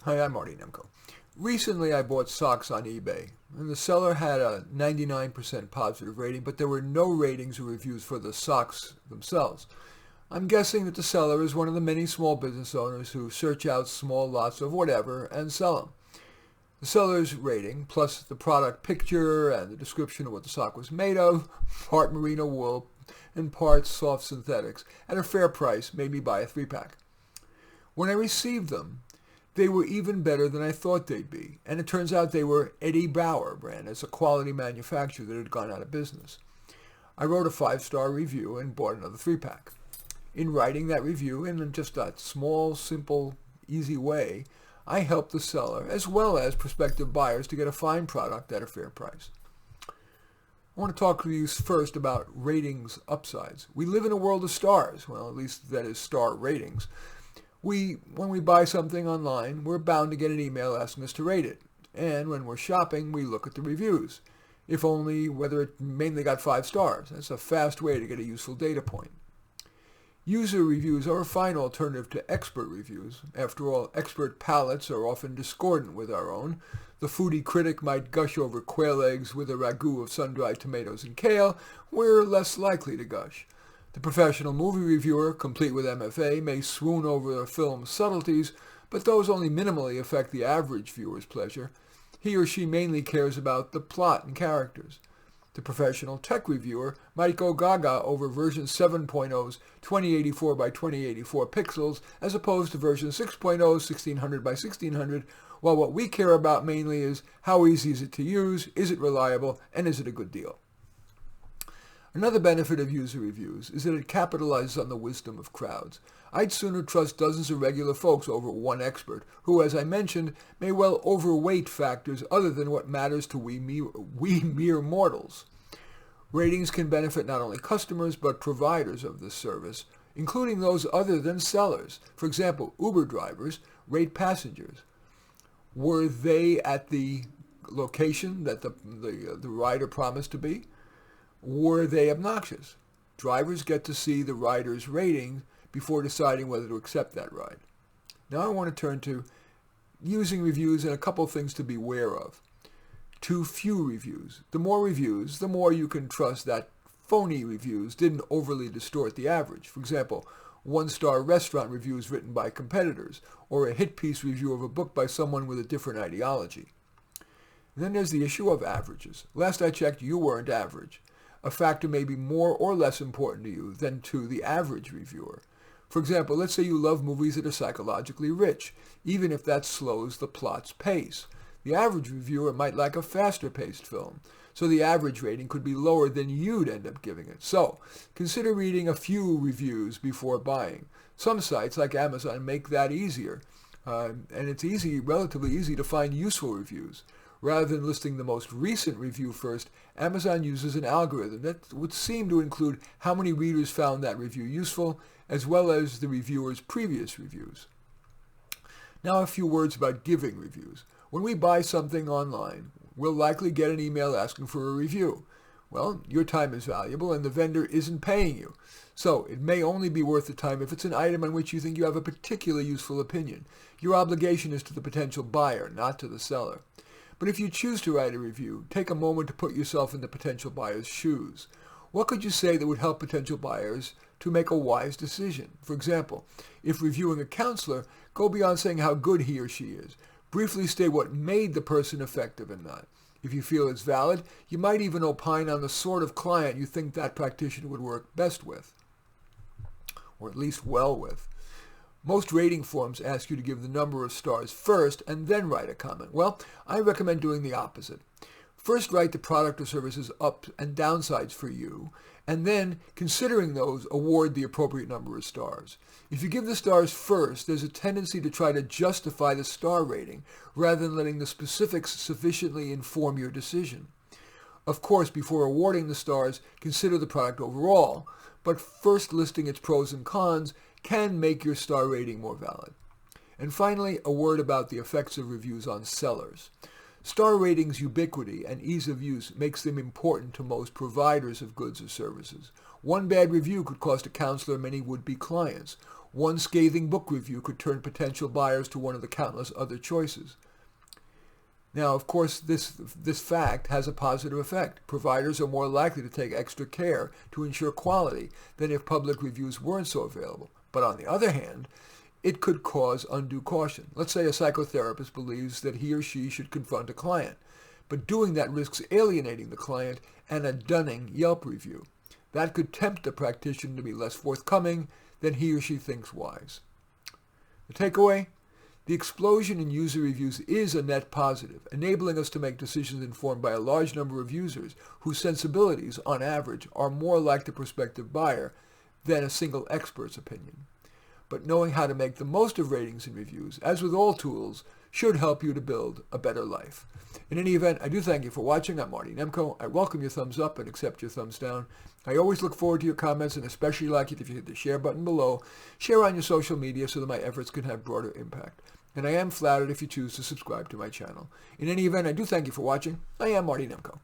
Hi, I'm Marty Nemko. Recently, I bought socks on eBay, and the seller had a 99% positive rating, but there were no ratings or reviews for the socks themselves. I'm guessing that the seller is one of the many small business owners who search out small lots of whatever and sell them. The seller's rating, plus the product picture and the description of what the sock was made of, part merino wool and parts soft synthetics, at a fair price, made me buy a 3-pack. When I received them, they were even better than I thought they'd be, and it turns out they were Eddie Bauer brand. It's a quality manufacturer that had gone out of business. I wrote a 5-star review and bought another 3-pack. In writing that review, in just that small, simple, easy way, I helped the seller as well as prospective buyers to get a fine product at a fair price. I want to talk to you first about ratings upsides. We live in a world of stars. Well, at least that is star ratings. When we buy something online, we're bound to get an email asking us to rate it. And when we're shopping, we look at the reviews. If only whether it mainly got 5 stars. That's a fast way to get a useful data point. User reviews are a fine alternative to expert reviews. After all, expert palates are often discordant with our own. The foodie critic might gush over quail eggs with a ragu of sun-dried tomatoes and kale. We're less likely to gush. The professional movie reviewer, complete with MFA, may swoon over a film's subtleties, but those only minimally affect the average viewer's pleasure. He or she mainly cares about the plot and characters. The professional tech reviewer might go gaga over version 7.0's 2084 by 2084 pixels as opposed to version 6.0's 1600 by 1600, while what we care about mainly is how easy is it to use, is it reliable, and is it a good deal. Another benefit of user reviews is that it capitalizes on the wisdom of crowds. I'd sooner trust dozens of regular folks over one expert, who, as I mentioned, may well overweight factors other than what matters to we mere mortals. Ratings can benefit not only customers but providers of this service, including those other than sellers. For example, Uber drivers rate passengers. Were they at the location that the rider promised to be? Were they obnoxious? Drivers get to see the rider's rating before deciding whether to accept that ride. Now I want to turn to using reviews and a couple of things to be aware of. Too few reviews. The more reviews, the more you can trust that phony reviews didn't overly distort the average. For example, 1-star restaurant reviews written by competitors, or a hit piece review of a book by someone with a different ideology. And then there's the issue of averages. Last I checked, you weren't average. A factor may be more or less important to you than to the average reviewer. For example, let's say you love movies that are psychologically rich, even if that slows the plot's pace. The average reviewer might like a faster-paced film, so the average rating could be lower than you'd end up giving it. So, consider reading a few reviews before buying. Some sites, like Amazon, make that easier, and it's relatively easy to find useful reviews. Rather than listing the most recent review first, Amazon uses an algorithm that would seem to include how many readers found that review useful, as well as the reviewer's previous reviews. Now a few words about giving reviews. When we buy something online, we'll likely get an email asking for a review. Well, your time is valuable and the vendor isn't paying you. So it may only be worth the time if it's an item on which you think you have a particularly useful opinion. Your obligation is to the potential buyer, not to the seller. But if you choose to write a review, take a moment to put yourself in the potential buyer's shoes. What could you say that would help potential buyers to make a wise decision? For example, if reviewing a counselor, go beyond saying how good he or she is. Briefly state what made the person effective and not. If you feel it's valid, you might even opine on the sort of client you think that practitioner would work best with, or at least well with. Most rating forms ask you to give the number of stars first and then write a comment. Well, I recommend doing the opposite. First write the product or service's up and downsides for you, and then, considering those, award the appropriate number of stars. If you give the stars first, there's a tendency to try to justify the star rating rather than letting the specifics sufficiently inform your decision. Of course, before awarding the stars, consider the product overall, but first listing its pros and cons can make your star rating more valid. And finally, a word about the effects of reviews on sellers. Star ratings' ubiquity and ease of use makes them important to most providers of goods or services. One bad review could cost a counselor many would-be clients. One scathing book review could turn potential buyers to one of the countless other choices. Now, of course, this fact has a positive effect. Providers are more likely to take extra care to ensure quality than if public reviews weren't so available. But on the other hand, it could cause undue caution. Let's say a psychotherapist believes that he or she should confront a client, but doing that risks alienating the client and a dunning Yelp review. That could tempt the practitioner to be less forthcoming than he or she thinks wise. The takeaway? The explosion in user reviews is a net positive, enabling us to make decisions informed by a large number of users whose sensibilities, on average, are more like the prospective buyer than a single expert's opinion. But knowing how to make the most of ratings and reviews, as with all tools, should help you to build a better life. In any event, I do thank you for watching. I'm Marty Nemko. I welcome your thumbs up and accept your thumbs down. I always look forward to your comments and especially like it if you hit the share button below. Share on your social media so that my efforts can have broader impact. And I am flattered if you choose to subscribe to my channel. In any event, I do thank you for watching. I am Marty Nemko.